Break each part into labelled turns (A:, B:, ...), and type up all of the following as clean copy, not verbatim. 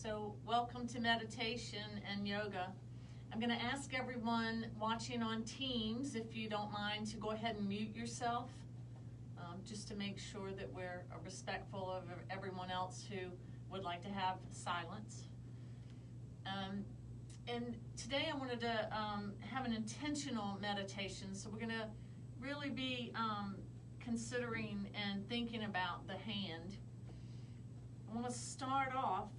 A: So welcome to meditation and yoga. I'm going to ask everyone watching on Teams, if you don't mind, to go ahead and mute yourself, just to make sure that we're respectful of everyone else who would like to have silence. And today I wanted to have an intentional meditation, so we're going to really be considering and thinking about the hand. I want to start off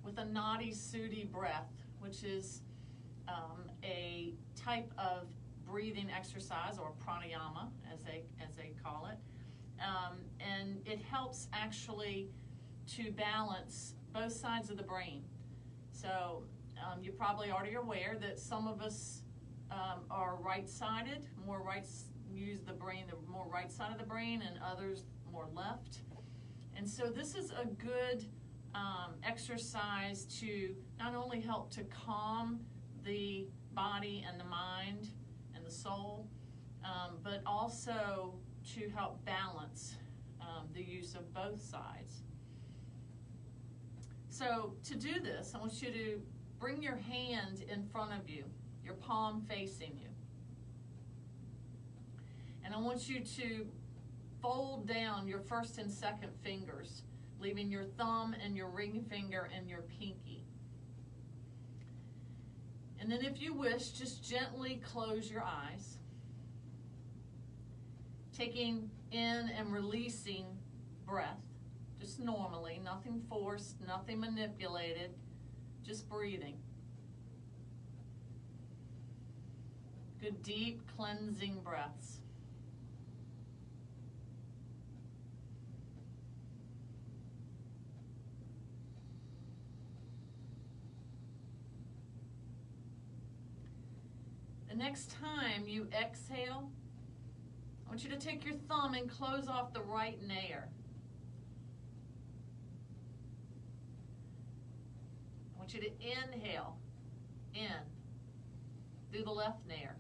A: with a Nadi Shuddhi breath, which is a type of breathing exercise, or pranayama, as they call it, and it helps actually to balance both sides of the brain. So you're probably already aware that some of us are right-sided, use the brain, the more right side of the brain, and others more left. And so this is a good exercise to not only help to calm the body and the mind and the soul, but also to help balance the use of both sides. So to do this, I want you to bring your hand in front of you, your palm facing you. And I want you to fold down your first and second fingers, leaving your thumb and your ring finger and your pinky. And then if you wish, just gently close your eyes, taking in and releasing breath, just normally, nothing forced, nothing manipulated, just breathing. Good deep cleansing breaths. The next time you exhale, I want you to take your thumb and close off the right nair. I want you to inhale in through the left nair.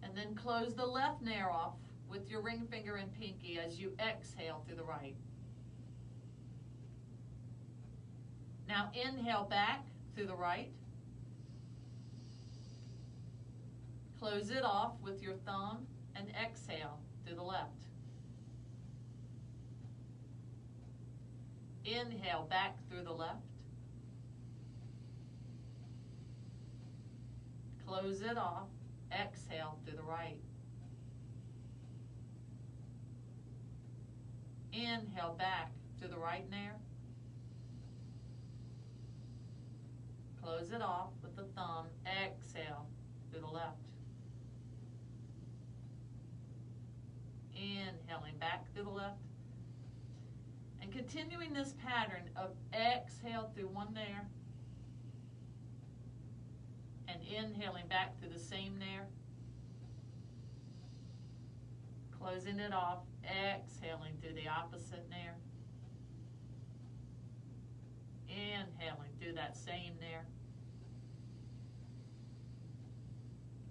A: And then close the left nair off with your ring finger and pinky as you exhale through the right. Now inhale back through the right. Close it off with your thumb and exhale through the left. Inhale back through the left. Close it off. Exhale through the right. Inhale back through the right nair. Close it off with the thumb. Exhale through the left. Inhaling back through the left. And continuing this pattern of exhale through one nair and inhaling back through the same nair. Closing it off, exhaling through the opposite nair. Inhaling through that same nair.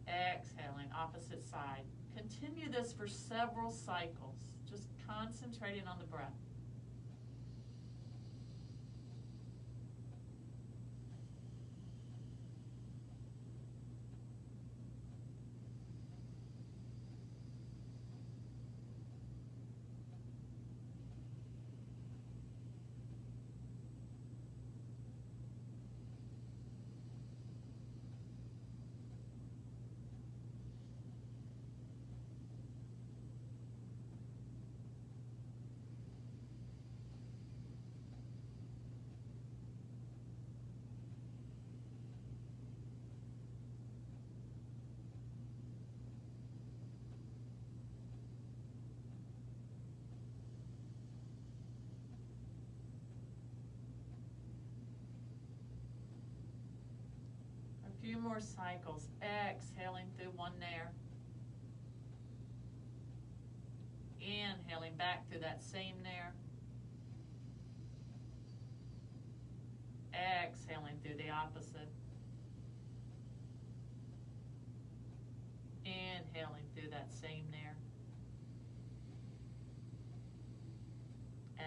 A: Exhaling, opposite side. Continue this for several cycles, just concentrating on the breath. Few more cycles. Exhaling through one nair. Inhaling back through that same nair. Exhaling through the opposite. Inhaling through that same nair.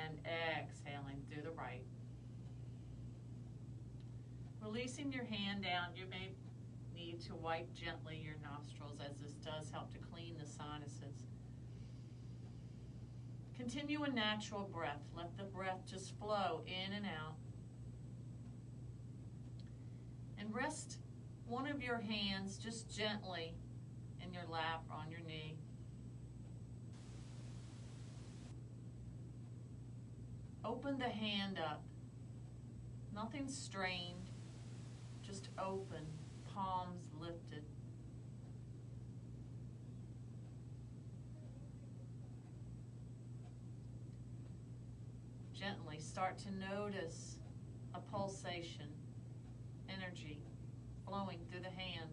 A: and exhaling through the right. Releasing your hand down, you may need to wipe gently your nostrils, as this does help to clean the sinuses. Continue a natural breath. Let the breath just flow in and out. And rest one of your hands just gently in your lap or on your knee. Open the hand up. Nothing strained, just open, palms lifted. Gently start to notice a pulsation, energy flowing through the hand.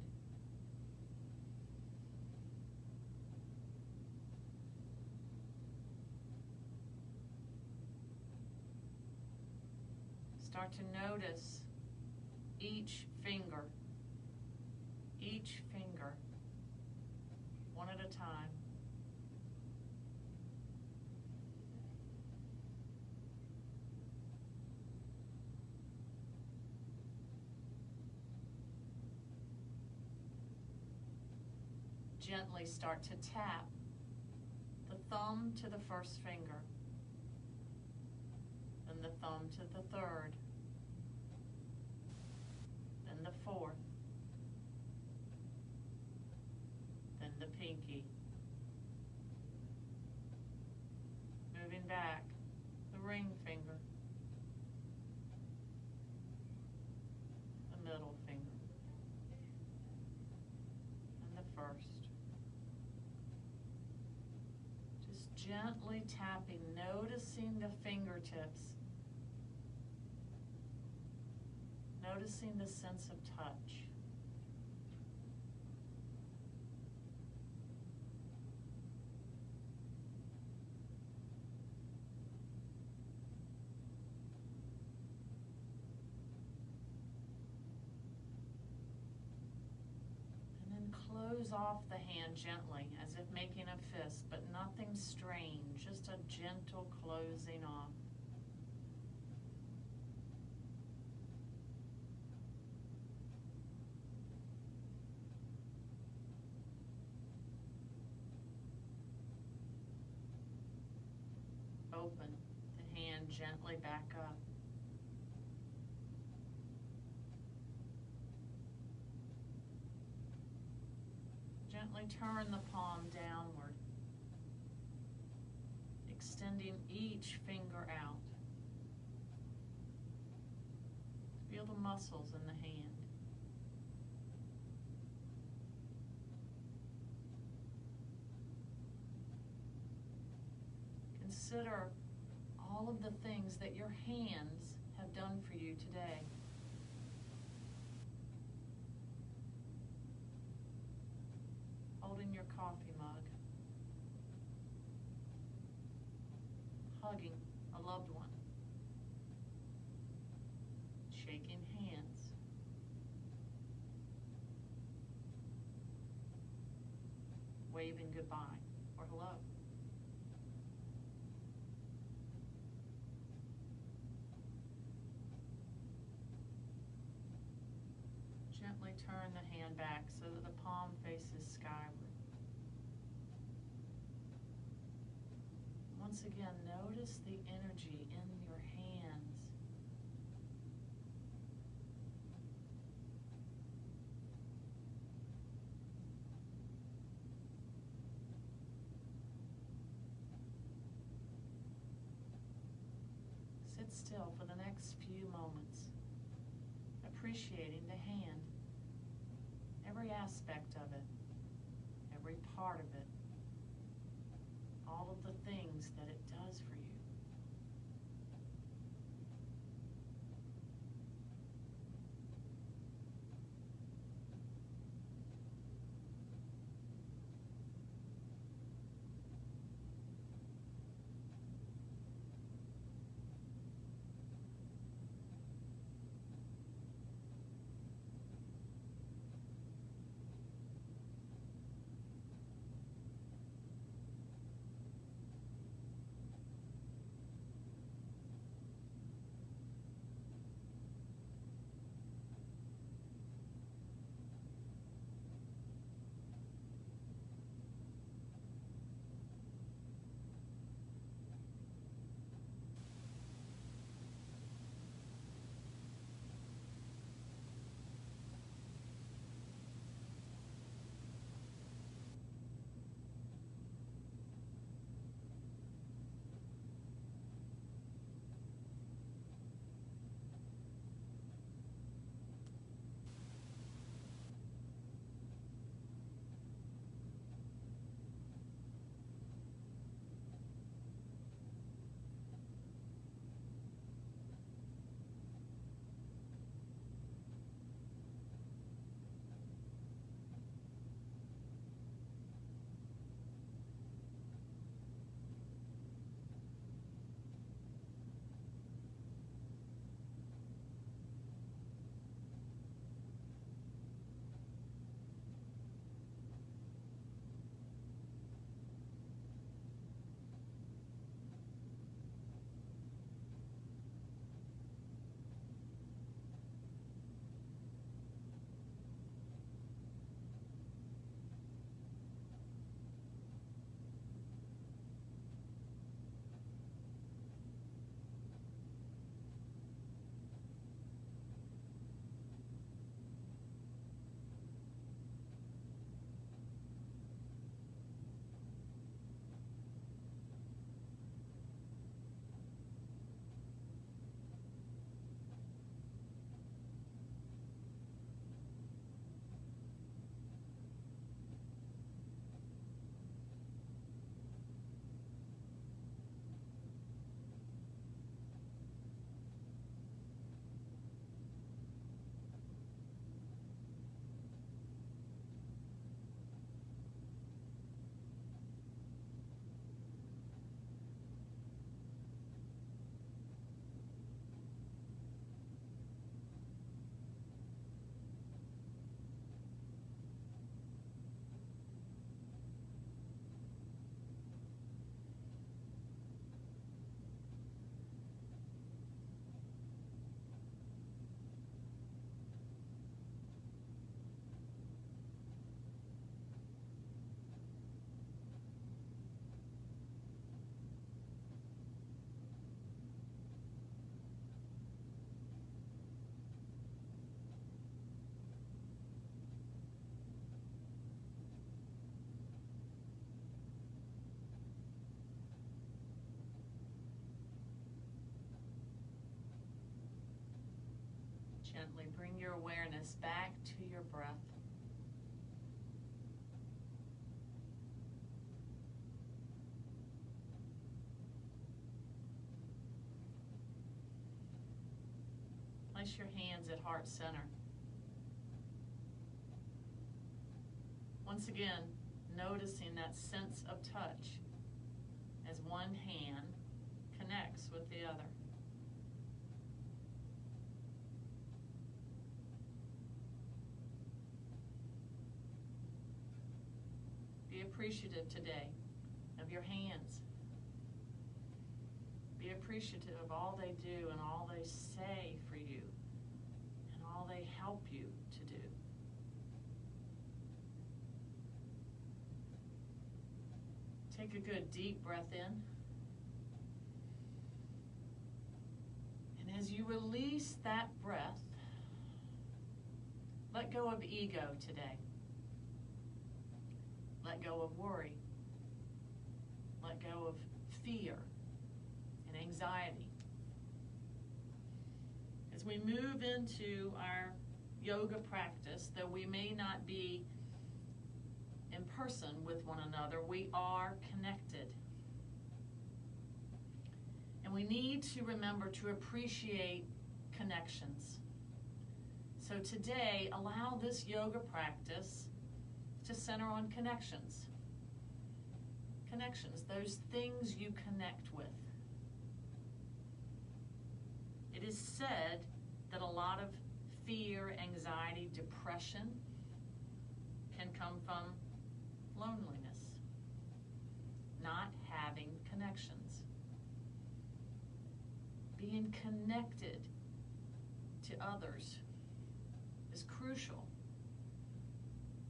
A: Start to notice each finger, one at a time. Gently start to tap the thumb to the first finger, then the thumb to the third, then the fourth, then the pinky. Moving back, the ring finger, the middle finger, and the first. Just gently tapping, noticing the fingertips, noticing the sense of touch. And then close off the hand gently, as if making a fist, but nothing strained, just a gentle closing off. Open the hand gently back up. Gently turn the palm downward, extending each finger out. Feel the muscles in the hand. Consider all of the things that your hands have done for you today. Holding your coffee mug, hugging a loved one, shaking hands, waving goodbye or hello. Gently turn the hand back so that the palm faces skyward. Once again, notice the energy in your hands. Sit still for the next few moments, appreciating the hand, every aspect of it, every part of it, all of the things that it does for you. gently bring your awareness back to your breath. Place your hands at heart center. Once again, noticing that sense of touch as one hand connects with the other. Be appreciative today of your hands. Be appreciative of all they do and all they say for you and all they help you to do. Take a good deep breath in. And as you release that breath, let go of ego today. Let go of worry. Let go of fear and anxiety. As we move into our yoga practice, though we may not be in person with one another, we are connected. And we need to remember to appreciate connections. So today, allow this yoga practice to center on connections. Connections, those things you connect with. It is said that a lot of fear, anxiety, depression can come from loneliness, not having connections. Being connected to others is crucial.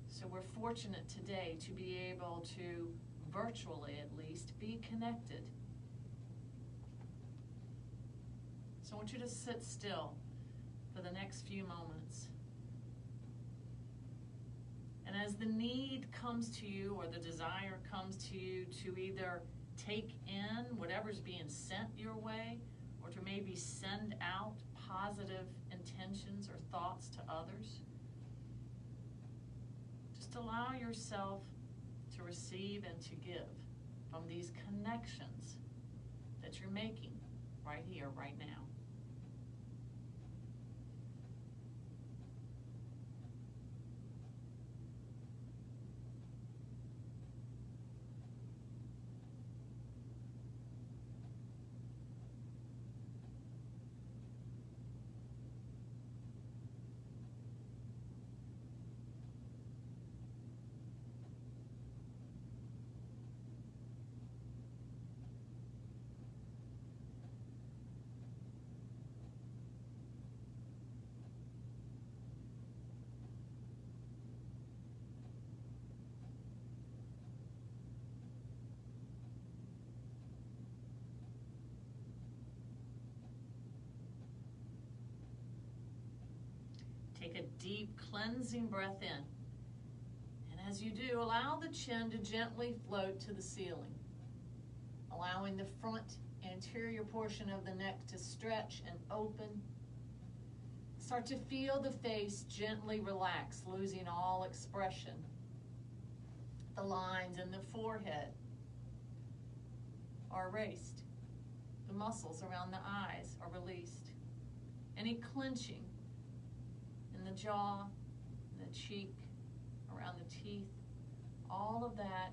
A: So we're fortunate today to be able to, virtually at least, be connected. So I want you to sit still for the next few moments. And as the need comes to you or the desire comes to you to either take in whatever's being sent your way or to maybe send out positive intentions or thoughts to others, just allow yourself to receive and to give from these connections that you're making right here, right now. Take a deep cleansing breath in. And as you do, allow the chin to gently float to the ceiling, allowing the front anterior portion of the neck to stretch and open. Start to feel the face gently relax, losing all expression. The lines in the forehead are erased. The muscles around the eyes are released. Any clenching in the jaw, in the cheek, around the teeth, all of that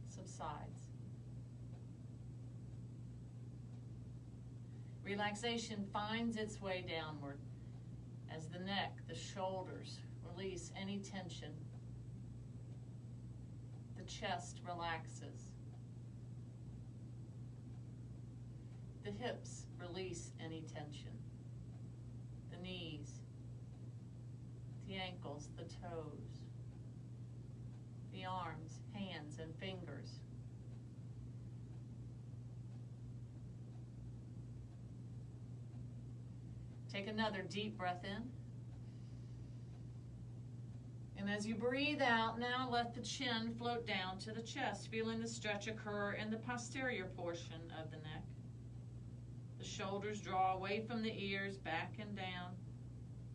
A: subsides. Relaxation finds its way downward as the neck, the shoulders release any tension. The chest relaxes. The hips release any tension. The knees, the ankles, the toes, the arms, hands, and fingers. Take another deep breath in. And as you breathe out, now let the chin float down to the chest, feeling the stretch occur in the posterior portion of the neck. The shoulders draw away from the ears, back and down.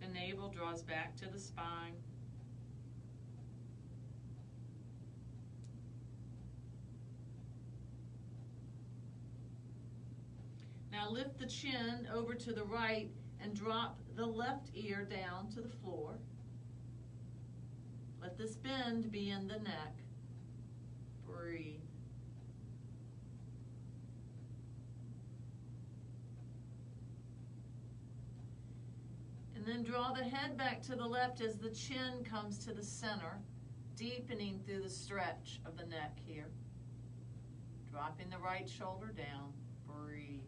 A: The navel draws back to the spine. Now lift the chin over to the right and drop the left ear down to the floor. Let this bend be in the neck. Breathe. And then draw the head back to the left as the chin comes to the center, deepening through the stretch of the neck here. Dropping the right shoulder down. Breathe.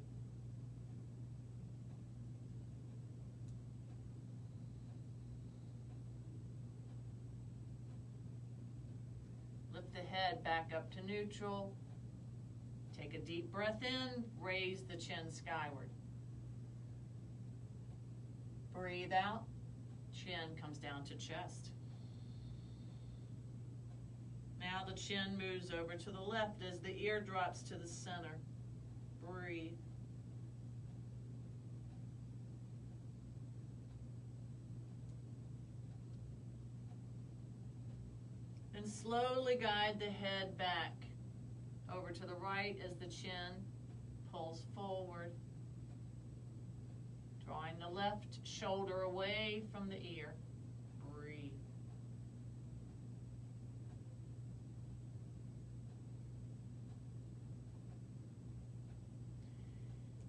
A: Lift the head back up to neutral. Take a deep breath in, raise the chin skyward. Breathe out, chin comes down to chest. Now the chin moves over to the left as the ear drops to the center. Breathe. Then slowly guide the head back over to the right as the chin pulls forward. Drawing the left shoulder away from the ear. Breathe.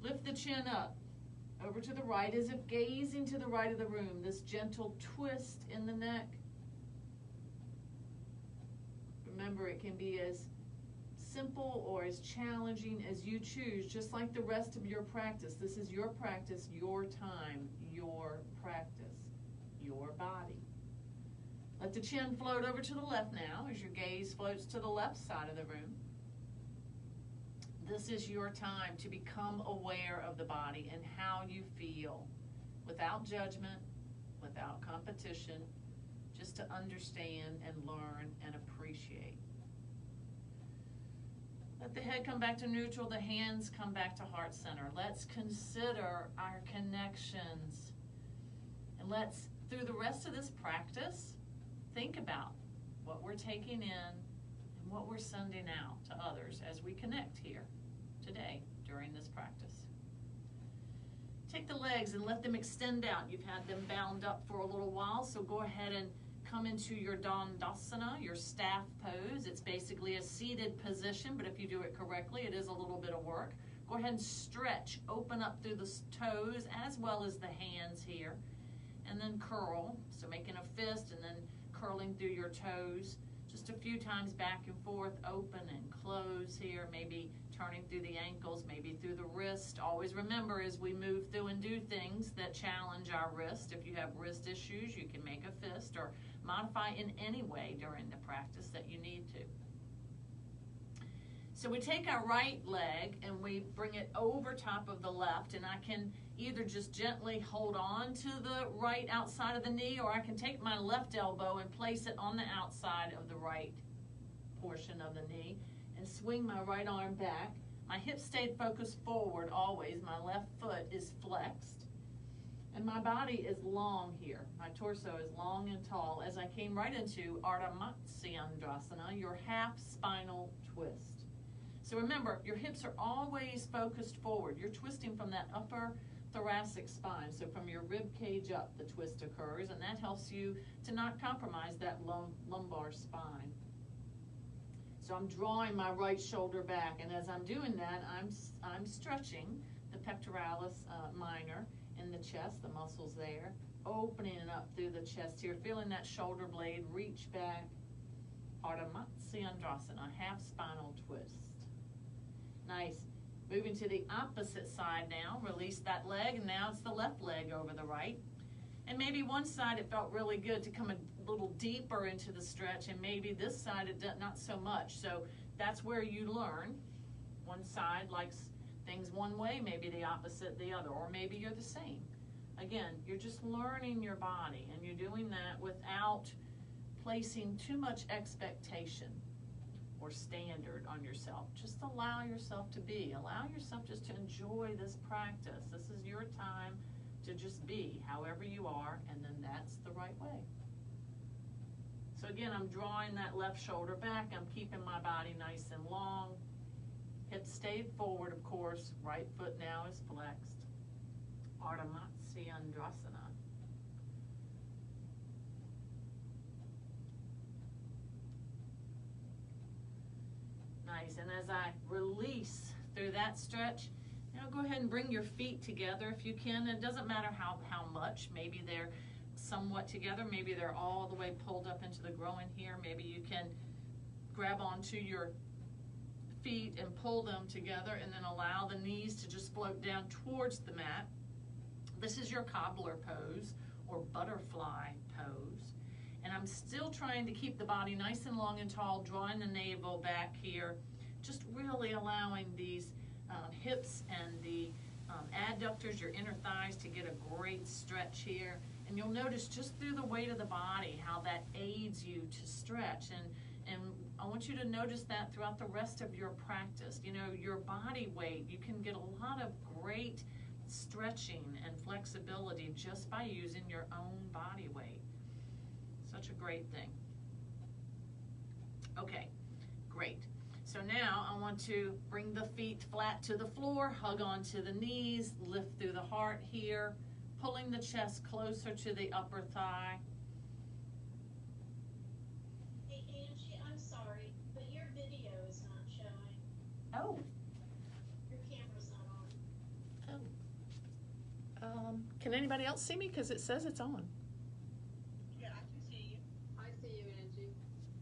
A: Lift the chin up over to the right as if gazing to the right of the room. This gentle twist in the neck. Remember, it can be as simple or as challenging as you choose, just like the rest of your practice. This is your practice, your time, your practice, your body. Let the chin float over to the left now as your gaze floats to the left side of the room. This is your time to become aware of the body and how you feel, without judgment, without competition, just to understand and learn and appreciate. Let the head come back to neutral, the hands come back to heart center. Let's consider our connections. And let's, through the rest of this practice, think about what we're taking in and what we're sending out to others as we connect here today during this practice. Take the legs and let them extend out. You've had them bound up for a little while, so go ahead and come into your Dandasana, your staff pose. It's basically a seated position, but if you do it correctly, it is a little bit of work. Go ahead and stretch, open up through the toes as well as the hands here, and then curl. So making a fist and then curling through your toes. Just a few times back and forth, open and close here, maybe turning through the ankles, maybe through the wrist. Always remember as we move through and do things that challenge our wrist. If you have wrist issues, you can make a fist or modify in any way during the practice that you need to. So we take our right leg and we bring it over top of the left, and I can either just gently hold on to the right outside of the knee, or I can take my left elbow and place it on the outside of the right portion of the knee and swing my right arm back. My hips stayed focused forward always. My left foot is flexed. And my body is long here. My torso is long and tall as I came right into Ardha Matsyendrasana, your half spinal twist. So remember, your hips are always focused forward. You're twisting from that upper thoracic spine. So from your rib cage up, the twist occurs, and that helps you to not compromise that lumbar spine. So I'm drawing my right shoulder back, and as I'm doing that, I'm stretching the pectoralis minor in the chest, the muscles there, opening it up through the chest here, feeling that shoulder blade reach back. Ardha Matsyendrasana, half spinal twist. Nice. Moving to the opposite side now. Release that leg, and now it's the left leg over the right. And maybe one side it felt really good to come a little deeper into the stretch, and maybe this side it did not so much. So that's where you learn. One side likes things one way, maybe the opposite the other, or maybe you're the same. Again, you're just learning your body, and you're doing that without placing too much expectation or standard on yourself. Just allow yourself to be. Allow yourself just to enjoy this practice. This is your time to just be however you are, and then that's the right way. So again, I'm drawing that left shoulder back. I'm keeping my body nice and long. Hips stayed forward, of course. Right foot now is flexed. Ardha Matsyendrasana. Nice, and as I release through that stretch, now go ahead and bring your feet together if you can. It doesn't matter how much. Maybe they're somewhat together. Maybe they're all the way pulled up into the groin here. Maybe you can grab onto your feet and pull them together, and then allow the knees to just float down towards the mat. This is your cobbler pose or butterfly pose. And I'm still trying to keep the body nice and long and tall, drawing the navel back here, just really allowing these hips and the adductors, your inner thighs, to get a great stretch here. And you'll notice just through the weight of the body how that aids you to stretch. And I want you to notice that throughout the rest of your practice. You know, your body weight, you can get a lot of great stretching and flexibility just by using your own body weight. Such a great thing. Okay, great. So now I want to bring the feet flat to the floor, hug onto the knees, lift through the heart here, pulling the chest closer to the upper thigh.
B: Hey Angie, I'm sorry, but your video is not showing.
A: Oh.
B: Your camera's not on.
A: Oh. Can anybody else see me? Because it says it's on.
B: Yeah, I can see you.
C: I see you, Angie.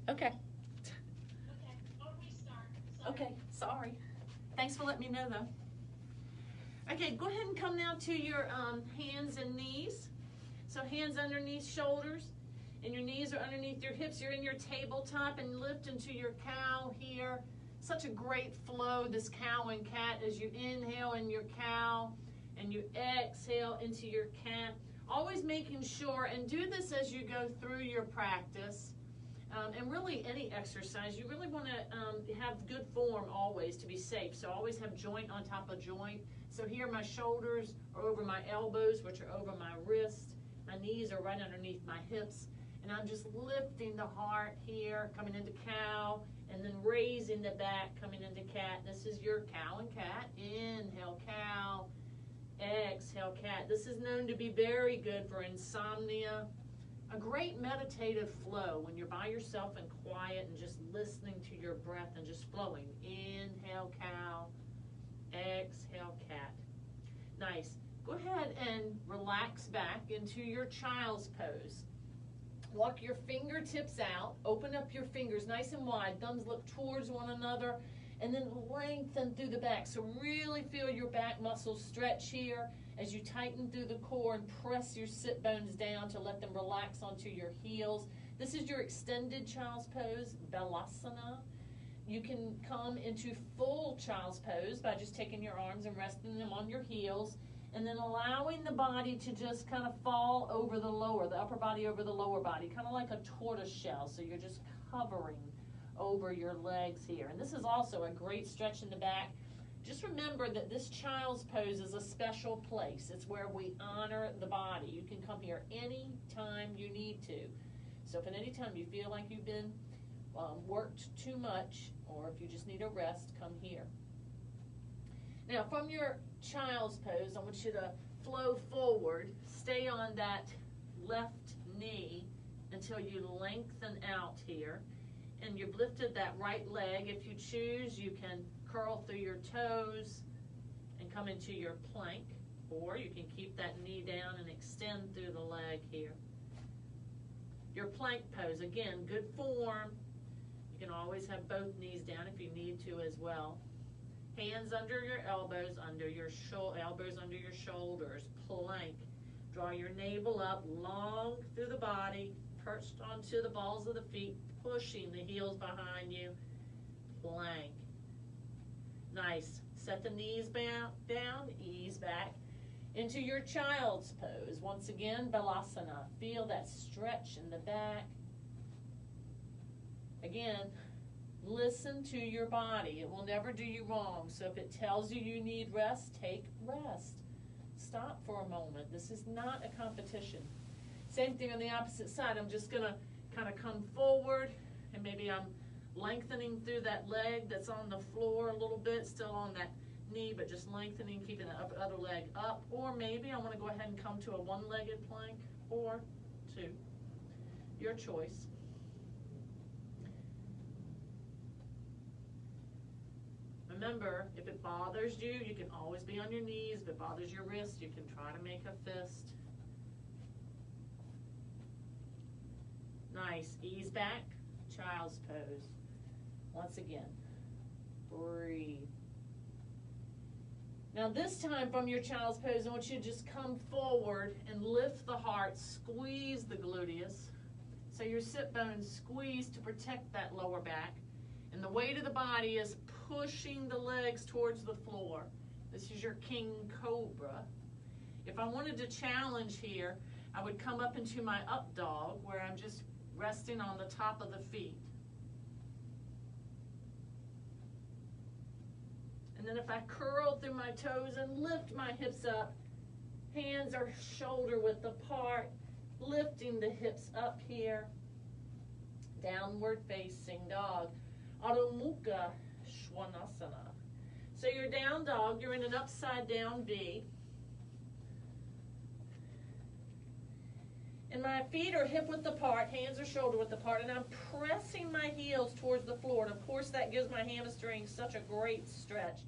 A: Okay.
B: Okay, I'll restart. Sorry.
A: Okay, sorry. Thanks for letting me know, though. Okay, go ahead and come now to your hands and knees. So hands underneath shoulders, and your knees are underneath your hips. You're in your tabletop, and lift into your cow here. Such a great flow, this cow and cat, as you inhale in your cow, and you exhale into your cat. Always making sure, and do this as you go through your practice, and really any exercise, you really want to have good form always to be safe. So always have joint on top of joint. So here my shoulders are over my elbows, which are over my wrists. My knees are right underneath my hips. And I'm just lifting the heart here, coming into cow, and then raising the back, coming into cat. This is your cow and cat. Inhale, cow. Exhale, cat. This is known to be very good for insomnia. A great meditative flow when you're by yourself and quiet and just listening to your breath and just flowing. Inhale, cow. Exhale, cat. Nice. Go ahead and relax back into your child's pose. Walk your fingertips out. Open up your fingers nice and wide. Thumbs look towards one another. And then lengthen through the back. So really feel your back muscles stretch here as you tighten through the core and press your sit bones down to let them relax onto your heels. This is your extended child's pose, Balasana. You can come into full child's pose by just taking your arms and resting them on your heels, and then allowing the body to just kind of fall over the upper body over the lower body, kind of like a tortoise shell. So you're just covering over your legs here. And this is also a great stretch in the back. Just remember that this child's pose is a special place. It's where we honor the body. You can come here anytime you need to. So if at any time you feel like you've been worked too much, or if you just need a rest, come here. Now from your child's pose, I want you to flow forward. Stay on that left knee until you lengthen out here. And you've lifted that right leg. If you choose, you can curl through your toes and come into your plank, or you can keep that knee down and extend through the leg here. Your plank pose, again, good form. You can always have both knees down if you need to as well. Hands under your elbows, elbows under your shoulders, plank. Draw your navel up long through the body, perched onto the balls of the feet, pushing the heels behind you, plank. Nice. Set the knees down, ease back into your child's pose. Once again, Balasana. Feel that stretch in the back. Again, listen to your body. It will never do you wrong. So if it tells you you need rest, take rest. stop for a moment. This is not a competition. Same thing on the opposite side. I'm just gonna kind of come forward, and maybe I'm lengthening through that leg that's on the floor a little bit, still on that knee, but just lengthening, keeping the other leg up. Or maybe I want to go ahead and come to a one-legged plank, or two. Your choice. Remember, if it bothers you, you can always be on your knees. If it bothers your wrist, you can try to make a fist. Nice. Ease back. Child's pose. Once again. Breathe. Now this time from your child's pose, I want you to just come forward and lift the heart. Squeeze the gluteus. So your sit bones squeeze to protect that lower back. And the weight of the body is pushing the legs towards the floor. This is your king cobra. If I wanted to challenge here, I would come up into my up dog, where I'm just resting on the top of the feet. And then if I curl through my toes and lift my hips up, hands are shoulder width apart, lifting the hips up here. Downward facing dog. Adho Mukha Svanasana. So you're down dog, you're in an upside down V. And my feet are hip width apart, hands are shoulder width apart, and I'm pressing my heels towards the floor. And of course that gives my hamstrings such a great stretch.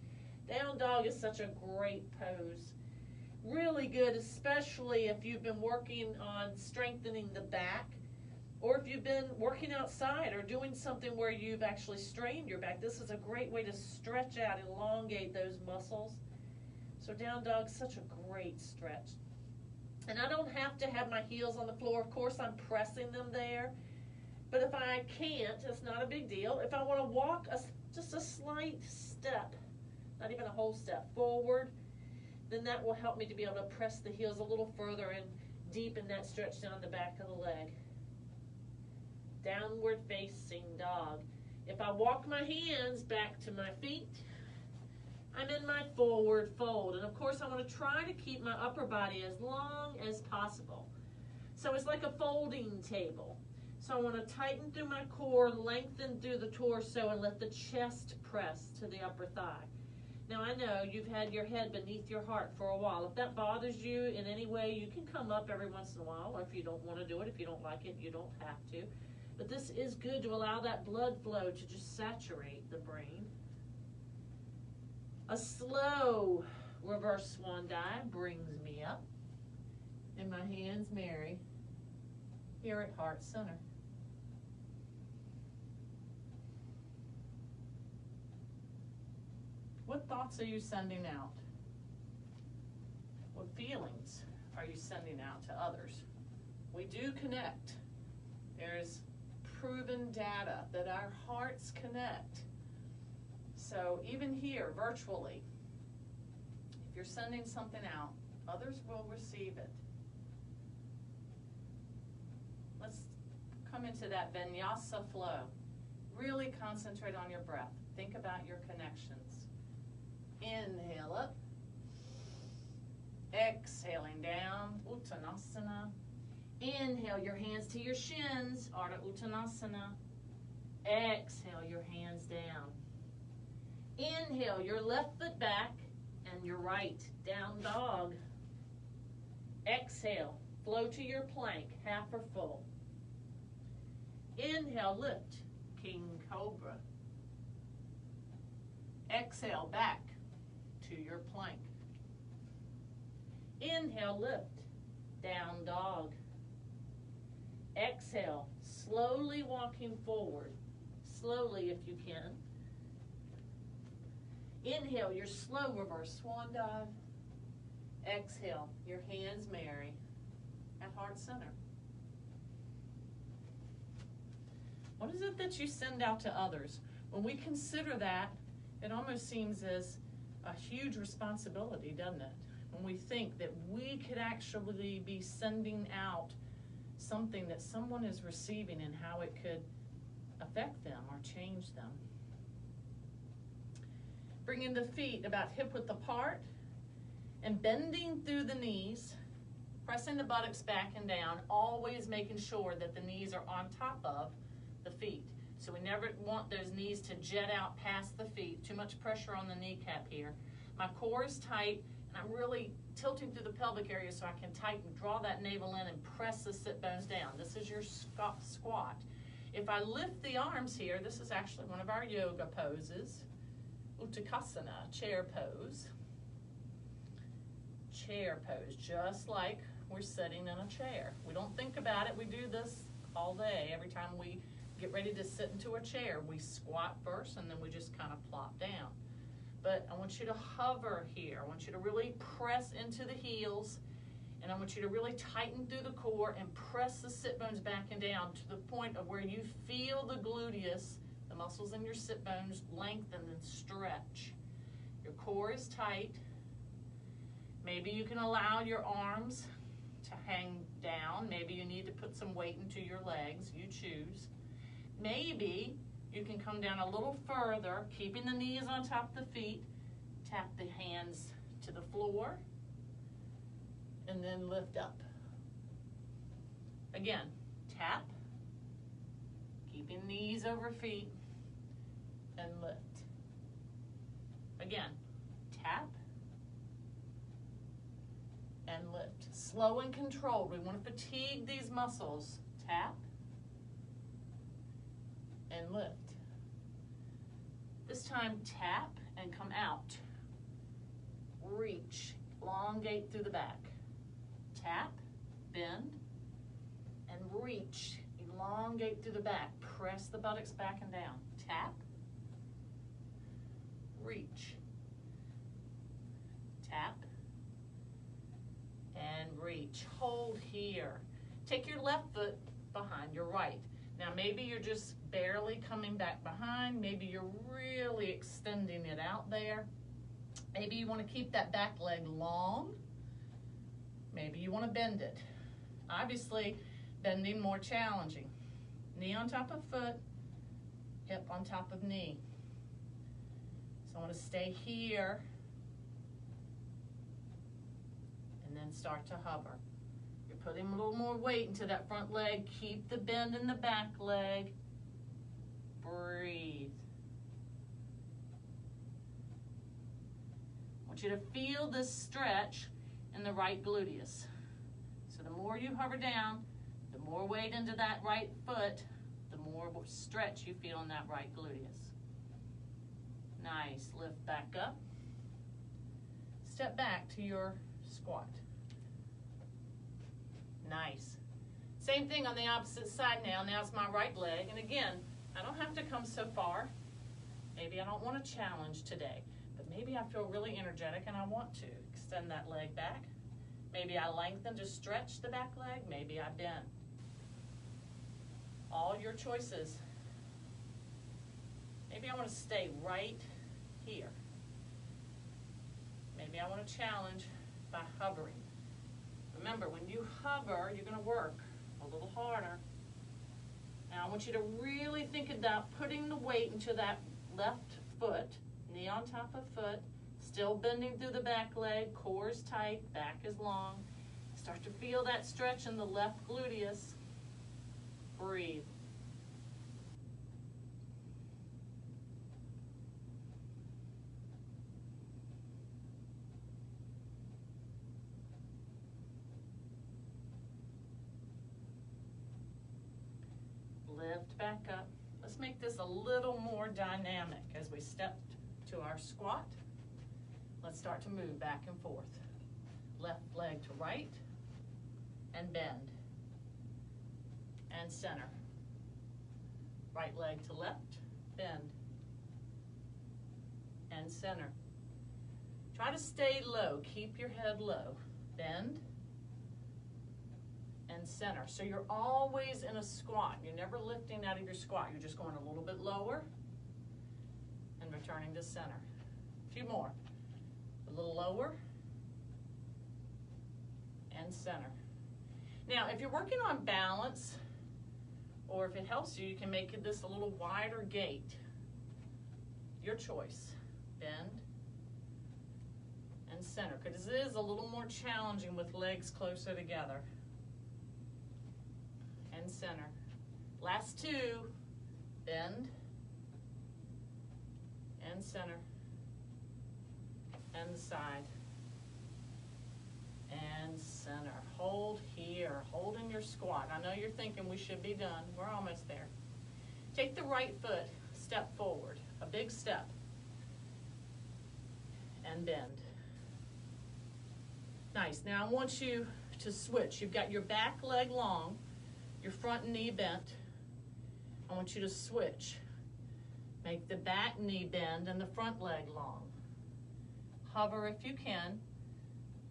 A: Down dog is such a great pose. Really good, especially if you've been working on strengthening the back, or if you've been working outside or doing something where you've actually strained your back. This is a great way to stretch out, elongate those muscles. So down dog, such a great stretch. And I don't have to have my heels on the floor. Of course, I'm pressing them there. But if I can't, it's not a big deal. If I want to walk just a slight step, not even a whole step forward, then that will help me to be able to press the heels a little further and deepen that stretch down the back of the leg. Downward facing dog. If I walk my hands back to my feet, I'm in my forward fold. And of course, I want to try to keep my upper body as long as possible. So it's like a folding table. So I want to tighten through my core, lengthen through the torso, and let the chest press to the upper thigh. Now I know you've had your head beneath your heart for a while. If that bothers you in any way, you can come up every once in a while, or if you don't want to do it, if you don't like it, you don't have to. But this is good to allow that blood flow to just saturate the brain. A slow reverse swan dive brings me up, and my hands marry here at heart center. What thoughts are you sending out? What feelings are you sending out to others? We do connect. There's proven data that our hearts connect. So even here, virtually, if you're sending something out, others will receive it. Let's come into that vinyasa flow. Really concentrate on your breath. Think about your connections. Inhale up. Exhaling down, Uttanasana. Inhale your hands to your shins, Ardha Uttanasana. Exhale your hands down. Inhale your left foot back and your right, down dog. Exhale, flow to your plank, half or full. Inhale, lift, King Cobra. Exhale, back to your plank. Inhale, lift, down dog. Exhale, slowly walking forward, slowly if you can. Inhale, your slow reverse swan dive. Exhale, your hands marry at heart center. What is it that you send out to others? When we consider that, it almost seems as a huge responsibility, doesn't it? When we think that we could actually be sending out something that someone is receiving and how it could affect them or change them. Bringing the feet about hip width apart And bending through the knees, pressing the buttocks back and down, always making sure that the knees are on top of the feet. So we never want those knees to jet out past the feet. Too much pressure on the kneecap here. My core is tight, and I'm really tilting through the pelvic area so I can tighten, draw that navel in, and press the sit bones down. This is your squat. If I lift the arms here, this is actually one of our yoga poses. Uttanasana, chair pose. Chair pose, just like we're sitting in a chair. We don't think about it. We do this all day. Every time we get ready to sit into a chair, we squat first, and then we just kind of plop down. But I want you to hover here. I want you to really press into the heels, and I want you to really tighten through the core and press the sit bones back and down to the point of where you feel the gluteus, the muscles in your sit bones, lengthen and stretch. Your core is tight. Maybe you can allow your arms to hang down. Maybe you need to put some weight into your legs. You choose. Maybe you can come down a little further, keeping the knees on top of the feet. Tap the hands to the floor, and then lift up. Again, tap, keeping knees over feet, and lift. Again, tap, and lift. Slow and controlled. We want to fatigue these muscles. Tap and lift. This time, tap and come out. Reach, elongate through the back. Tap, bend, and reach, elongate through the back. Press the buttocks back and down. Tap, reach, tap, and reach. Hold here. Take your left foot behind your right. Now maybe you're just barely coming back behind. Maybe you're really extending it out there. Maybe you want to keep that back leg long. Maybe you want to bend it. Obviously, bending more challenging. Knee on top of foot, hip on top of knee. So I want to stay here and then start to hover. You're putting a little more weight into that front leg. Keep the bend in the back leg. Breathe. I want you to feel this stretch in the right gluteus. So the more you hover down, the more weight into that right foot, the more stretch you feel in that right gluteus. Nice. Lift back up. Step back to your squat. Nice. Same thing on the opposite side now. Now it's my right leg. And again, I don't have to come so far. Maybe I don't want to challenge today, but maybe I feel really energetic and I want to extend that leg back. Maybe I lengthen to stretch the back leg. Maybe I bend. All your choices. Maybe I want to stay right here. Maybe I want to challenge by hovering. Remember, when you hover, you're going to work a little harder. Now I want you to really think about putting the weight into that left foot, knee on top of foot, still bending through the back leg, core is tight, back is long. Start to feel that stretch in the left gluteus. Breathe. Lift back up. Let's make this a little more dynamic as we step to our squat. Let's start to move back and forth. Left leg to right and bend and center. Right leg to left, bend and center. Try to stay low. Keep your head low. Bend and center. So you're always in a squat. You're never lifting out of your squat. You're just going a little bit lower and returning to center. A few more. A little lower and center. Now, if you're working on balance, or if it helps you, you can make this a little wider gait. Your choice. Bend and center, because it is a little more challenging with legs closer together. And center. Last two, bend, and center, and the side, and center. Hold here, hold in your squat. I know you're thinking we should be done. We're almost there. Take the right foot, step forward, a big step, and bend. Nice. Now I want you to switch. You've got your back leg long, your front knee bent. I want you to switch. Make the back knee bend and the front leg long. Hover if you can.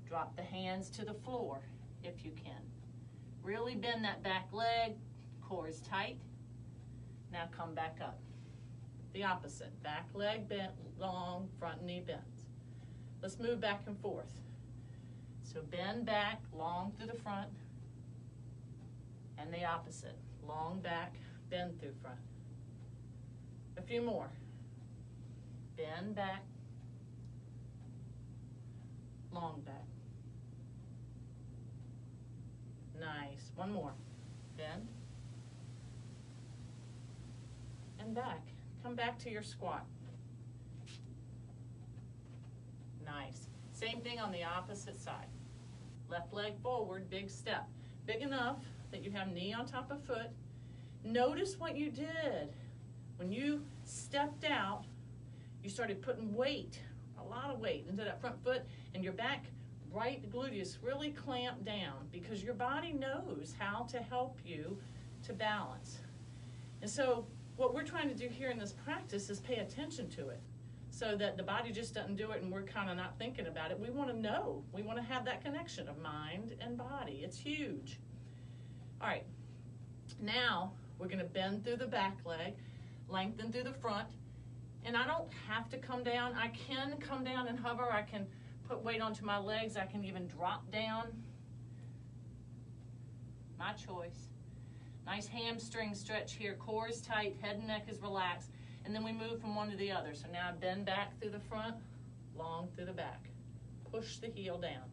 A: Drop the hands to the floor if you can. Really bend that back leg. Core is tight. Now come back up. The opposite. Back leg bent, long, front knee bends. Let's move back and forth. So bend back, long through the front, and the opposite. Long back, bend through front. A few more. Bend back, long back. Nice. One more. Bend and back. Come back to your squat. Nice. Same thing on the opposite side. Left leg forward, big step. Big enough that you have knee on top of foot. Notice what you did. When you stepped out, you started putting weight, a lot of weight, into that front foot, and your back right gluteus really clamped down because your body knows how to help you to balance. And so what we're trying to do here in this practice is pay attention to it so that the body just doesn't do it and we're kind of not thinking about it. We want to know. We want to have that connection of mind and body. It's huge. All right. Now we're going to bend through the back leg, lengthen through the front, and I don't have to come down. I can come down and hover. I can put weight onto my legs. I can even drop down. My choice. Nice hamstring stretch here. Core is tight, head and neck is relaxed, and then we move from one to the other. So now bend back through the front, long through the back. Push the heel down.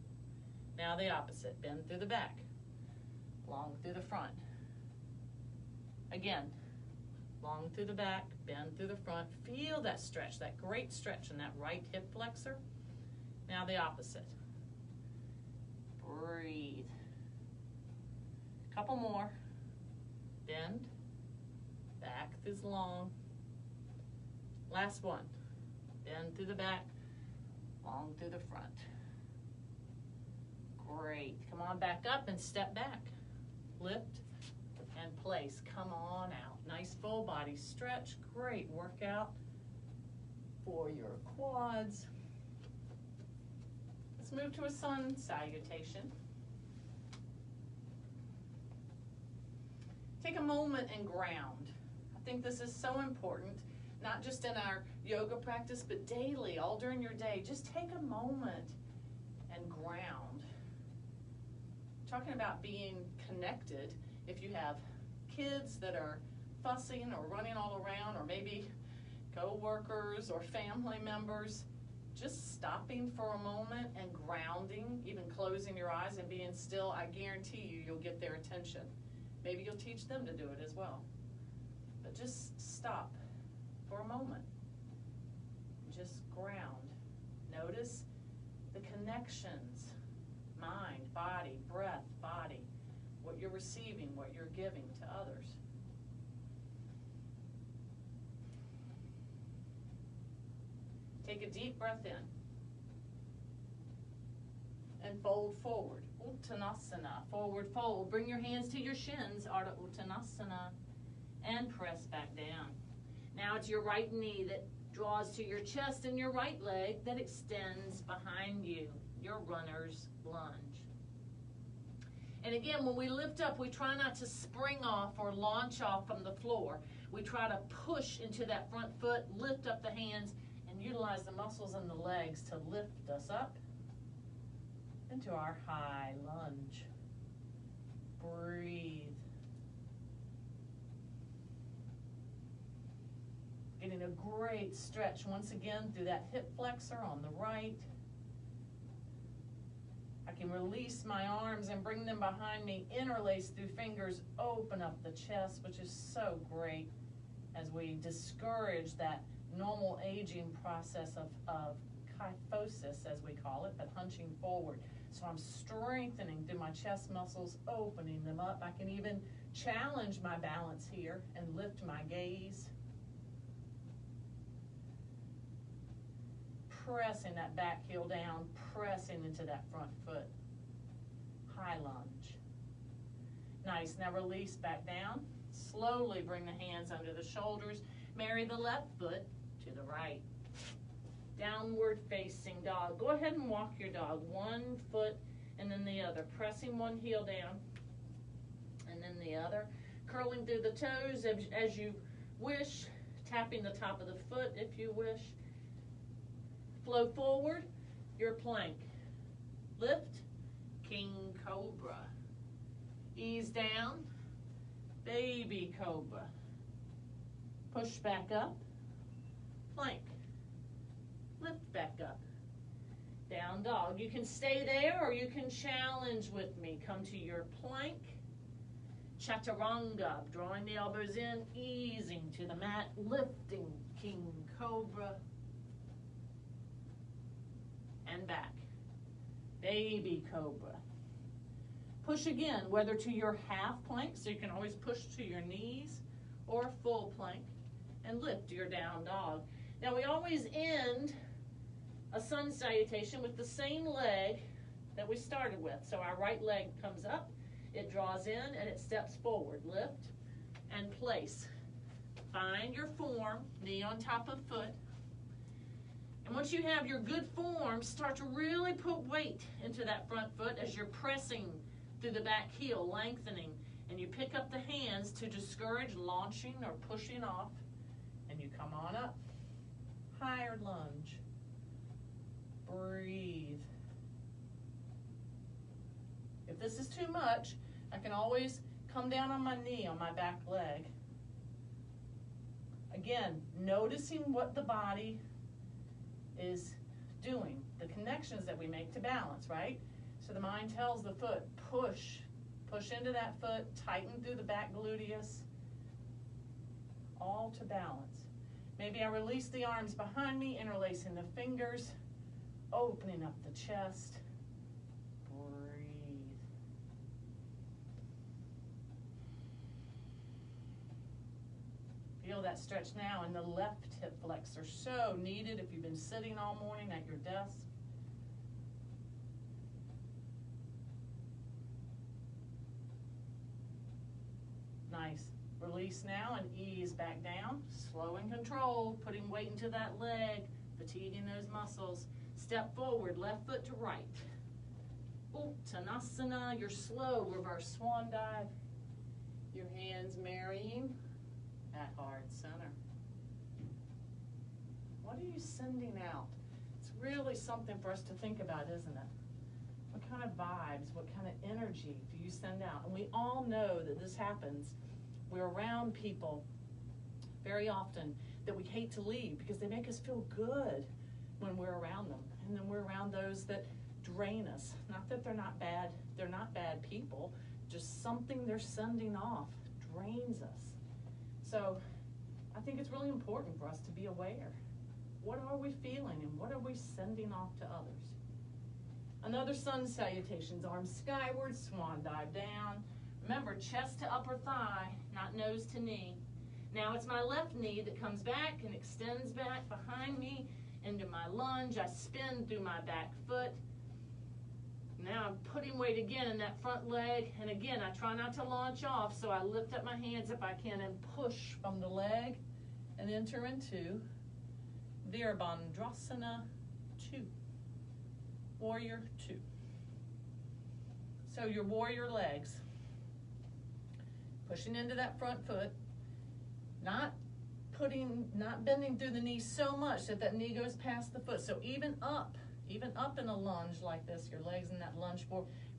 A: Now the opposite. Bend through the back, long through the front. Again, long through the back, bend through the front. Feel that stretch, that great stretch in that right hip flexor. Now the opposite. Breathe. Couple more. Bend. Back is long. Last one. Bend through the back, long through the front. Great. Come on back up and step back. Lift and place. Come on out. Nice full body stretch. Great workout for your quads. Let's move to a sun salutation. Take a moment and ground. I think this is so important, not just in our yoga practice, but daily, all during your day. Just take a moment and ground. Talking about being connected, if you have kids that are fussing or running all around, or maybe co-workers or family members, just stopping for a moment and grounding, even closing your eyes and being still, I guarantee you'll get their attention. Maybe you'll teach them to do it as well. But just stop for a moment. Just ground. Notice the connections, mind, body, breath, body, what you're receiving, what you're giving to others. Take a deep breath in and fold forward. Uttanasana, forward fold. Bring your hands to your shins, Ardha Uttanasana, and press back down. Now it's your right knee that draws to your chest and your right leg that extends behind you, your runner's lunge. And again, when we lift up, we try not to spring off or launch off from the floor. We try to push into that front foot, lift up the hands, and utilize the muscles in the legs to lift us up into our high lunge. Breathe. Getting a great stretch once again through that hip flexor on the right. and release my arms and bring them behind me, interlace through fingers, open up the chest, which is so great as we discourage that normal aging process of kyphosis, as we call it, but hunching forward. So I'm strengthening through my chest muscles, opening them up. I can even challenge my balance here and lift my gaze. Pressing that back heel down, pressing into that front foot. High lunge. Nice. Now release back down. Slowly bring the hands under the shoulders. Marry the left foot to the right. Downward facing dog. Go ahead and walk your dog. One foot and then the other. Pressing one heel down and then the other. Curling through the toes as you wish. Tapping the top of the foot if you wish. Flow forward, your plank. Lift, king cobra. Ease down, baby cobra. Push back up, plank. Lift back up. Down dog. You can stay there or you can challenge with me. Come to your plank. Chaturanga, drawing the elbows in, easing to the mat, lifting king cobra. And back. Baby cobra. Push again, whether to your half plank, so you can always push to your knees, or full plank, and lift your down dog. Now we always end a sun salutation with the same leg that we started with. So our right leg comes up, it draws in, and it steps forward. Lift and place. Find your form, knee on top of foot. And once you have your good form, start to really put weight into that front foot as you're pressing through the back heel, lengthening. And you pick up the hands to discourage launching or pushing off. And you come on up. Higher lunge. Breathe. If this is too much, I can always come down on my knee on my back leg. Again, noticing what the body is doing, the connections that we make to balance, right? So the mind tells the foot, push into that foot, tighten through the back gluteus, all to balance. Maybe I release the arms behind me, interlacing the fingers, opening up the chest. Breathe. Feel that stretch now in the left hip flexor. So needed if you've been sitting all morning at your desk. Nice. Release now and ease back down. Slow and controlled, putting weight into that leg, fatiguing those muscles. Step forward, left foot to right. Uttanasana, your slow reverse swan dive. Your hands marrying at heart center. What are you sending out? It's really something for us to think about, isn't it? What kind of vibes, what kind of energy do you send out? And we all know that this happens. We're around people very often that we hate to leave because they make us feel good when we're around them. And then we're around those that drain us. Not that they're not bad people, just something they're sending off drains us. So I think it's really important for us to be aware. What are we feeling and what are we sending off to others? Another sun salutations, arms skyward, swan dive down. Remember, chest to upper thigh, not nose to knee. Now it's my left knee that comes back and extends back behind me into my lunge. I spin through my back foot. Now I'm putting weight again in that front leg. And again, I try not to launch off, so I lift up my hands if I can and push from the leg and enter into Virabhadrasana 2. Warrior 2. So your warrior legs. Pushing into that front foot. Not bending through the knee so much that knee goes past the foot. So even up in a lunge like this, your legs in that lunge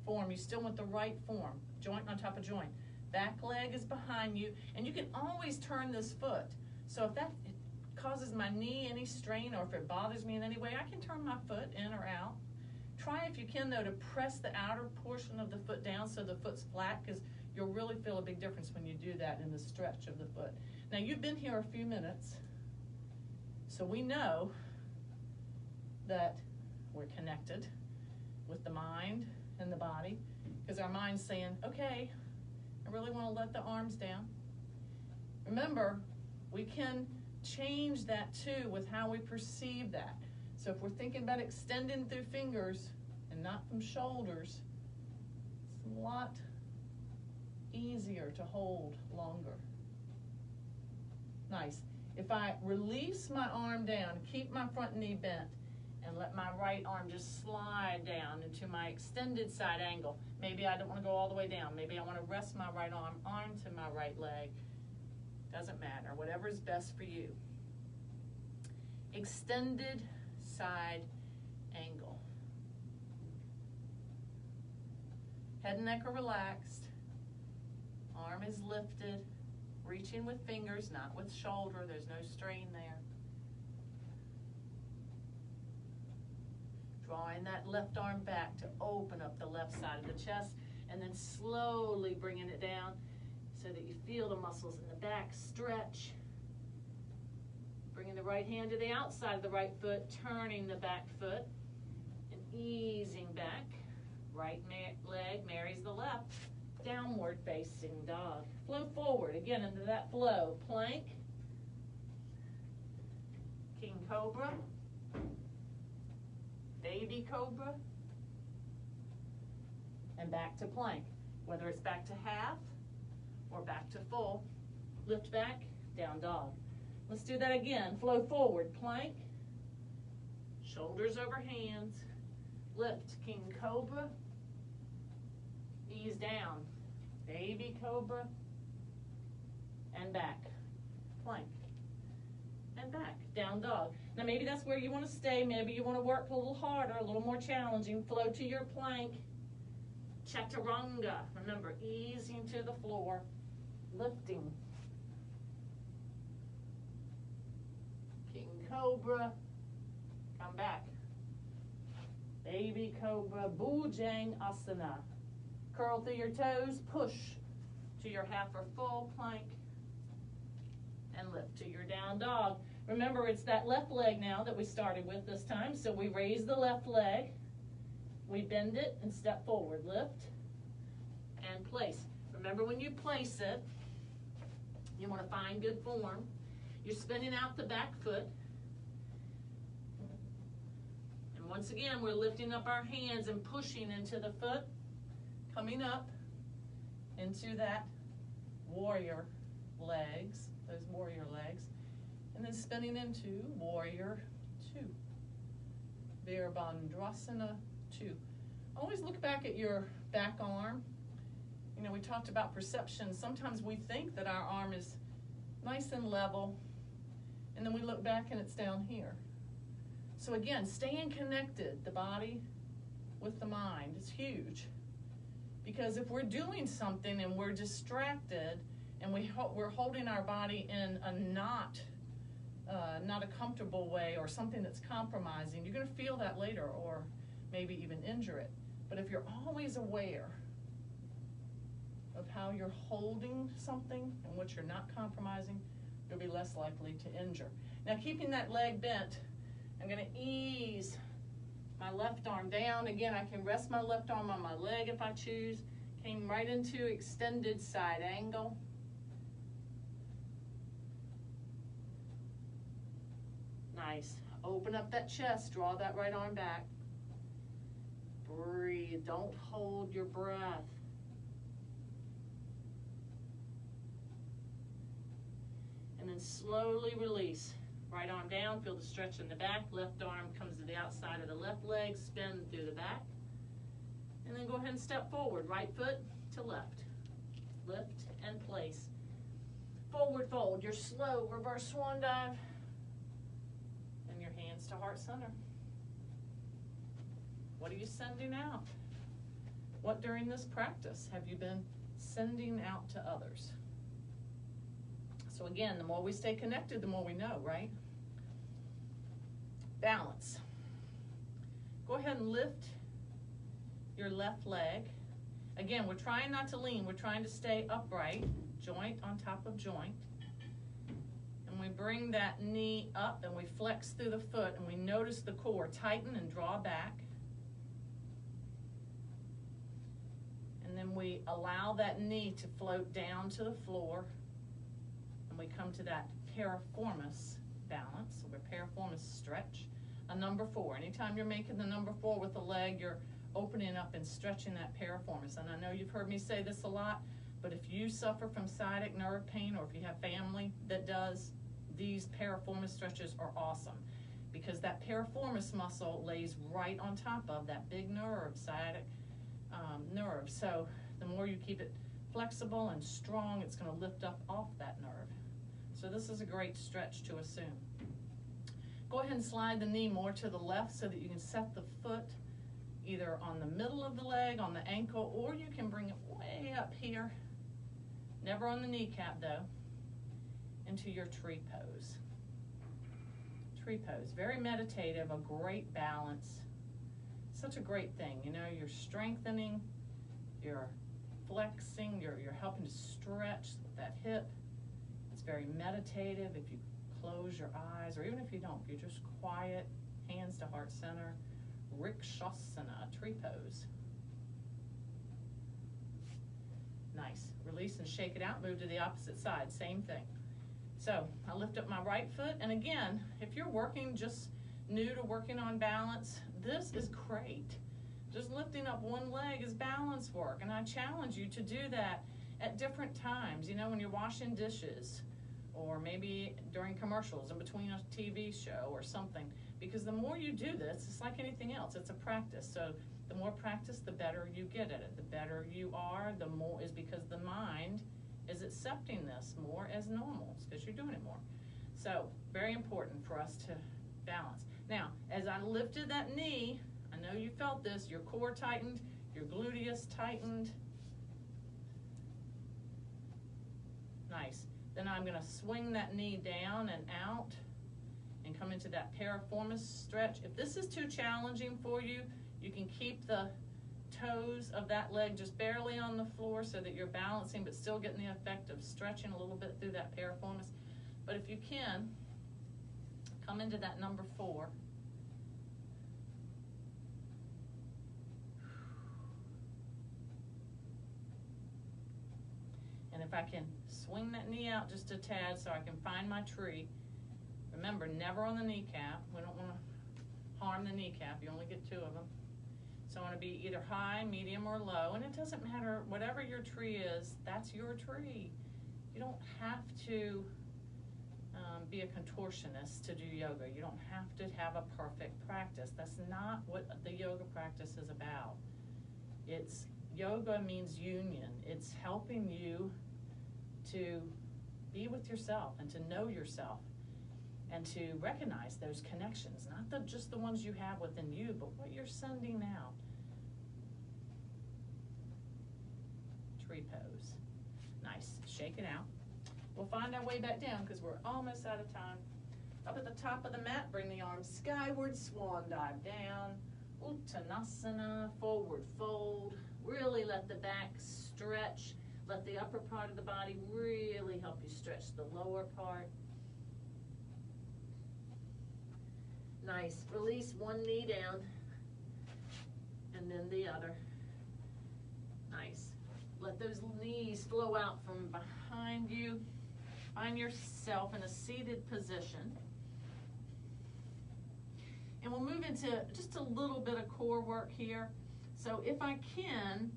A: form, you still want the right form, joint on top of joint. Back leg is behind you, and you can always turn this foot. So if that causes my knee any strain or if it bothers me in any way, I can turn my foot in or out.
C: Try if you can though to press the outer portion of the foot down so the foot's flat, because you'll really feel a big difference when you do that in the stretch of the foot. Now you've been here a few minutes, so we know that we're connected with the mind and the body, because our mind's saying, okay, I really want to let the arms down. Remember, we can change that too with how we perceive that. So if we're thinking about extending through fingers and not from shoulders, it's a lot easier to hold longer. Nice. If I release my arm down, keep my front knee bent, and let my right arm just slide down into my extended side angle. Maybe I don't want to go all the way down. Maybe I want to rest my right arm onto my right leg. Doesn't matter. Whatever is best for you. Extended side angle. Head and neck are relaxed. Arm is lifted. Reaching with fingers, not with shoulder. There's no strain there. Drawing that left arm back to open up the left side of the chest, and then slowly bringing it down so that you feel the muscles in the back stretch. Bringing the right hand to the outside of the right foot, turning the back foot, and easing back. Right leg marries the left. Downward facing dog. Flow forward, again into that flow. Plank. King Cobra. Baby Cobra. And back to plank. Whether it's back to half or back to full. Lift back, down dog. Let's do that again. Flow forward, plank. Shoulders over hands. Lift, King Cobra. Ease down. Baby Cobra. And back. Plank. And back. Down dog. Now maybe that's where you want to stay. Maybe you want to work a little harder, a little more challenging. Flow to your plank. Chaturanga. Remember, easing to the floor. Lifting. King Cobra. Come back. Baby Cobra. Bhujang Asana. Curl through your toes, push to your half or full plank, and lift to your down dog. Remember, it's that left leg now that we started with this time, so we raise the left leg, we bend it and step forward, lift, and place. Remember, when you place it, you want to find good form. You're spinning out the back foot, and once again, we're lifting up our hands and pushing into the foot, coming up into that warrior legs, those warrior legs, and then spinning into warrior 2. Virabhadrasana 2. Always look back at your back arm. You know, we talked about perception. Sometimes we think that our arm is nice and level, and then we look back and it's down here. So again, staying connected, the body with the mind, is huge. Because if we're doing something and we're distracted and we're holding our body in a not a comfortable way, or something that's compromising, you're going to feel that later, or maybe even injure it. But if you're always aware of how you're holding something and what you're not compromising, you'll be less likely to injure. Now, keeping that leg bent, I'm going to ease my left arm down. Again, I can rest my left arm on my leg if I choose. Came right into extended side angle. Nice. Open up that chest. Draw that right arm back. Breathe. Don't hold your breath. And then slowly release. Right arm down, feel the stretch in the back. Left arm comes to the outside of the left leg, spin through the back. And then go ahead and step forward. Right foot to left. Lift and place. Forward fold, your slow reverse swan dive. And your hands to heart center. What are you sending out? What during this practice have you been sending out to others? So again, the more we stay connected, the more we know, right? Balance. Go ahead and lift your left leg. Again, we're trying not to lean. We're trying to stay upright, joint on top of joint. And we bring that knee up and we flex through the foot and we notice the core tighten and draw back. And then we allow that knee to float down to the floor. And we come to that piriformis balance, or piriformis stretch. A number 4. Anytime you're making the number 4 with the leg, you're opening up and stretching that piriformis. And I know you've heard me say this a lot, but if you suffer from sciatic nerve pain, or if you have family that does, these piriformis stretches are awesome, because that piriformis muscle lays right on top of that big nerve, sciatic nerve. So the more you keep it flexible and strong, it's going to lift up off that nerve. So this is a great stretch to assume. Go ahead and slide the knee more to the left so that you can set the foot either on the middle of the leg, on the ankle, or you can bring it way up here, never on the kneecap though, into your tree pose. Tree pose, very meditative, a great balance. Such a great thing, you know, you're strengthening, you're flexing, you're helping to stretch with that hip. It's very meditative. If you close your eyes, or even if you don't, if you're just quiet, hands to heart center, Rikshasana, tree pose. Nice. Release and shake it out, move to the opposite side, same thing. So I lift up my right foot, and again, if you're working, just new to working on balance, this is great. Just lifting up one leg is balance work, and I challenge you to do that at different times, you know, when you're washing dishes, or maybe during commercials, in between a TV show or something, because the more you do this, it's like anything else, it's a practice. So the more practice, the better you get at it. The better you are, the more is because the mind is accepting this more as normal, because you're doing it more. So very important for us to balance. Now, as I lifted that knee, I know you felt this, your core tightened, your gluteus tightened. Nice. Then I'm going to swing that knee down and out and come into that piriformis stretch. If this is too challenging for you, you can keep the toes of that leg just barely on the floor so that you're balancing but still getting the effect of stretching a little bit through that piriformis. But if you can, come into that number 4. And if I can swing that knee out just a tad so I can find my tree. Remember, never on the kneecap. We don't want to harm the kneecap. You only get 2 of them. So I want to be either high, medium, or low. And it doesn't matter, whatever your tree is, that's your tree. You don't have to be a contortionist to do yoga. You don't have to have a perfect practice. That's not what the yoga practice is about. Yoga means union. It's helping you to be with yourself and to know yourself and to recognize those connections, not just the ones you have within you, but what you're sending out. Tree pose. Nice. Shake it out. We'll find our way back down because we're almost out of time. Up at the top of the mat, bring the arms skyward, swan dive down. Uttanasana, forward fold. Really let the back stretch. Let the upper part of the body really help you stretch the lower part. Nice. Release one knee down and then the other. Nice. Let those knees flow out from behind you. Find yourself in a seated position. And we'll move into just a little bit of core work here. So if I can,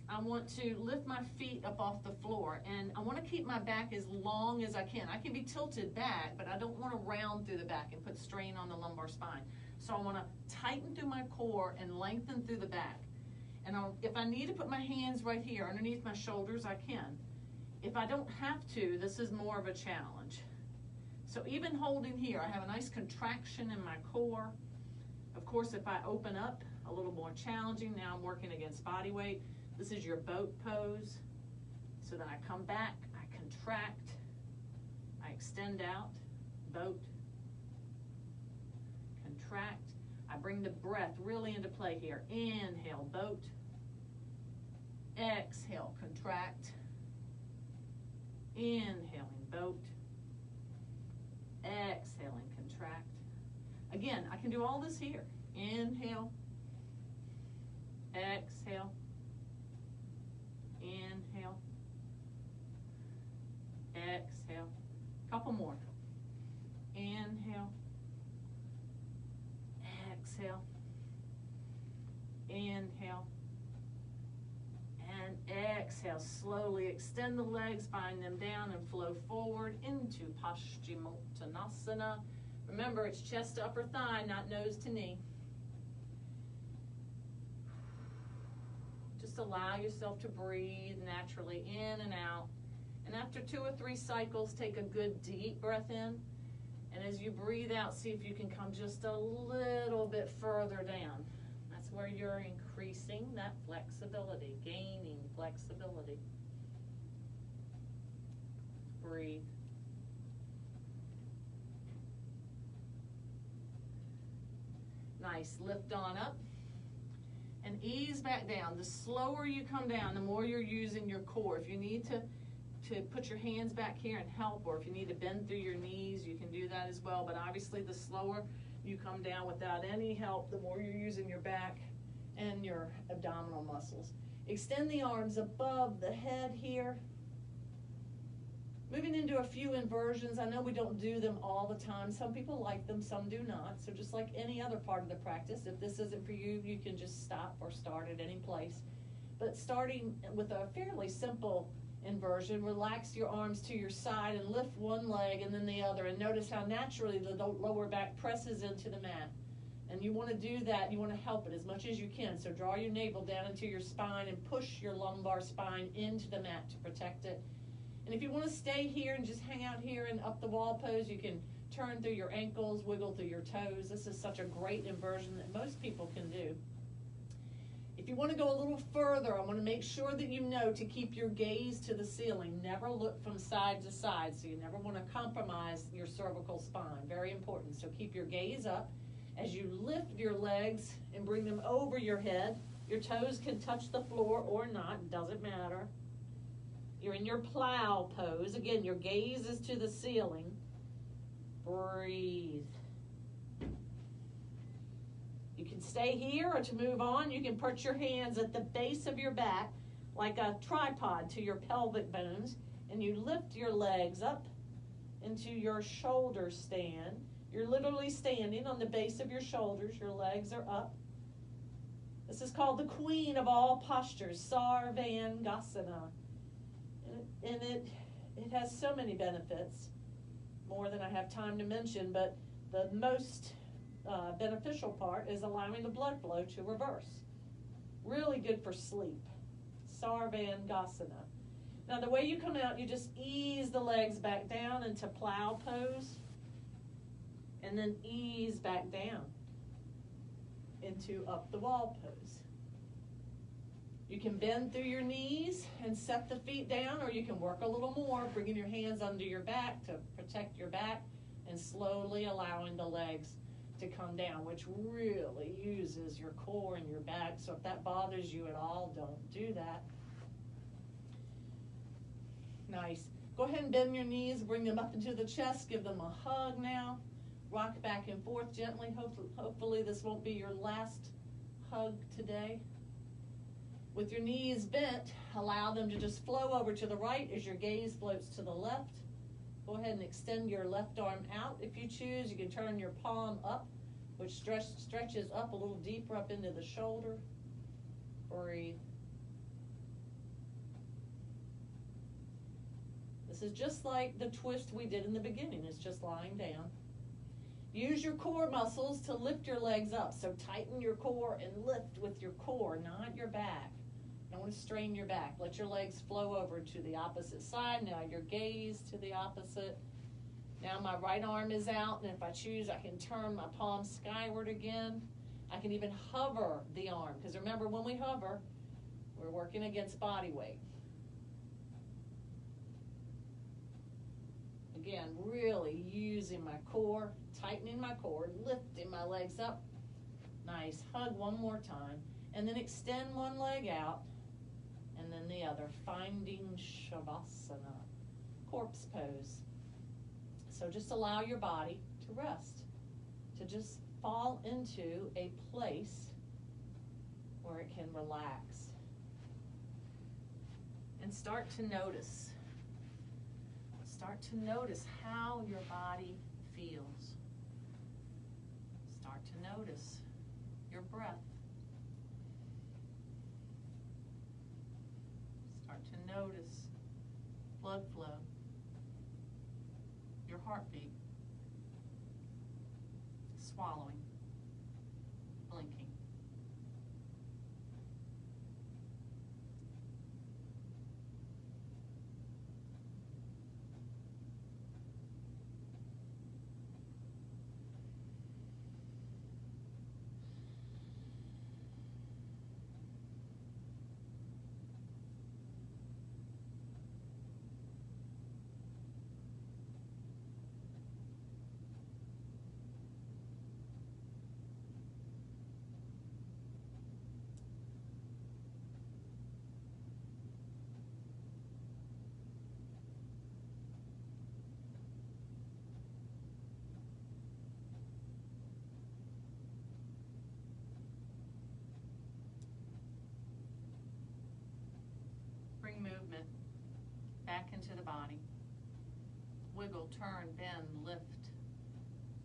C: I want to lift my feet up off the floor, and I want to keep my back as long as I can. I can be tilted back, but I don't want to round through the back and put strain on the lumbar spine. So I want to tighten through my core and lengthen through the back. And if I need to put my hands right here underneath my shoulders, I can. If I don't have to, this is more of a challenge. So even holding here, I have a nice contraction in my core. Of course, if I open up, a little more challenging. Now I'm working against body weight. This is your boat pose. So then I come back, I contract, I extend out, boat, contract, I I bring the breath really into play here. Inhale, boat. Exhale, contract. Inhaling, boat. Exhaling, contract. Again, I can do all this here. Inhale. Exhale. Inhale. Exhale. Couple more. Inhale. Exhale. Inhale. And exhale. Slowly extend the legs, bind them down, and flow forward into Paschimottanasana. Remember, it's chest to upper thigh, not nose to knee. Just allow yourself to breathe naturally in and out. And after 2 or 3 cycles, take a good deep breath in. And as you breathe out, see if you can come just a little bit further down. That's where you're increasing that flexibility, gaining flexibility. Breathe. Nice. Lift on up and ease back down. The slower you come down, the more you're using your core. If you need to put your hands back here and help, or if you need to bend through your knees, you can do that as well. But obviously, the slower you come down without any help, the more you're using your back and your abdominal muscles. Extend the arms above the head here. Moving into a few inversions. I know we don't do them all the time. Some people like them, some do not. So just like any other part of the practice, if this isn't for you, you can just stop or start at any place. But starting with a fairly simple inversion, relax your arms to your side and lift one leg and then the other, and notice how naturally the lower back presses into the mat. And you want to do that, you want to help it as much as you can. So draw your navel down into your spine and push your lumbar spine into the mat to protect it. And if you want to stay here and just hang out here in up the wall pose, you can turn through your ankles, wiggle through your toes. This is such a great inversion that most people can do. If you want to go a little further, I want to make sure that you know to keep your gaze to the ceiling. Never look from side to side, so you never want to compromise your cervical spine. Very important. So keep your gaze up. As you lift your legs and bring them over your head, your toes can touch the floor or not, doesn't matter. You're in your plow pose. Again, your gaze is to the ceiling. Breathe. You can stay here, or to move on, you can put your hands at the base of your back like a tripod to your pelvic bones, and you lift your legs up into your shoulder stand. You're literally standing on the base of your shoulders. Your legs are up. This is called the queen of all postures, Sarvangasana. And it has so many benefits, more than I have time to mention, but the most beneficial part is allowing the blood flow to reverse. Really good for sleep. Sarvangasana. Now the way you come out, you just ease the legs back down into plow pose, and then ease back down into up the wall pose. You can bend through your knees and set the feet down, or you can work a little more, bringing your hands under your back to protect your back and slowly allowing the legs to come down, which really uses your core and your back. So if that bothers you at all, don't do that. Nice. Go ahead and bend your knees, bring them up into the chest, give them a hug now. Rock back and forth gently. Hopefully this won't be your last hug today. With your knees bent, allow them to just flow over to the right as your gaze floats to the left. Go ahead and extend your left arm out if you choose. You can turn your palm up, which stretches up a little deeper up into the shoulder. Breathe. This is just like the twist we did in the beginning. It's just lying down. Use your core muscles to lift your legs up. So tighten your core and lift with your core, not your back. Don't want to strain your back. Let your legs flow over to the opposite side. Now your gaze to the opposite. Now my right arm is out, and if I choose, I can turn my palm skyward again. I can even hover the arm, because remember, when we hover, we're working against body weight. Again, really using my core, tightening my core, lifting my legs up, Nice. Hug one more time. And then extend one leg out. And then the other. Finding Shavasana. Corpse pose. So just allow your body to rest. To just fall into a place where it can relax. And start to notice. Start to notice how your body feels. Start to notice your breath. Start to notice blood flow, your heartbeat, swallowing, blinking. Bring movement back into the body. Wiggle, turn, bend, lift.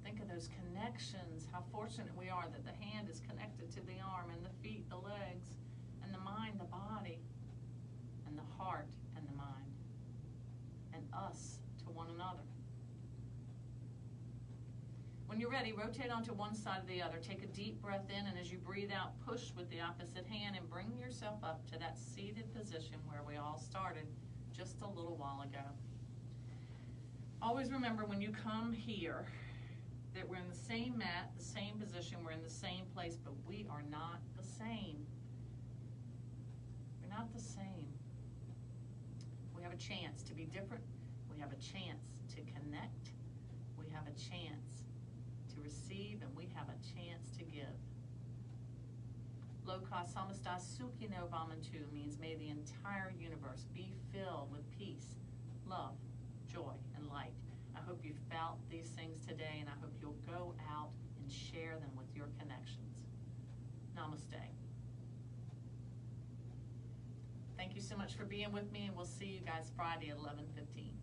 C: Think of those connections, how fortunate we are that the hand is connected to the arm and the feet, the legs, and the mind, the body, and the heart and the mind, and us to one another. When you're ready, rotate onto one side or the other. Take a deep breath in, and as you breathe out, push with the opposite hand and bring yourself up to that seated position where we all started just a little while ago. Always remember when you come here that we're in the same mat, the same position, we're in the same place, but we are not the same. We're not the same. We have a chance to be different. We have a chance to connect. We have a chance to receive, and we have a chance to give. Loka Samasta Sukhino Vamantu means may the entire universe be filled with peace, love, joy, and light. I hope you felt these things today, and I hope you'll go out and share them with your connections. Namaste. Thank you so much for being with me, and we'll see you guys Friday at 11:15.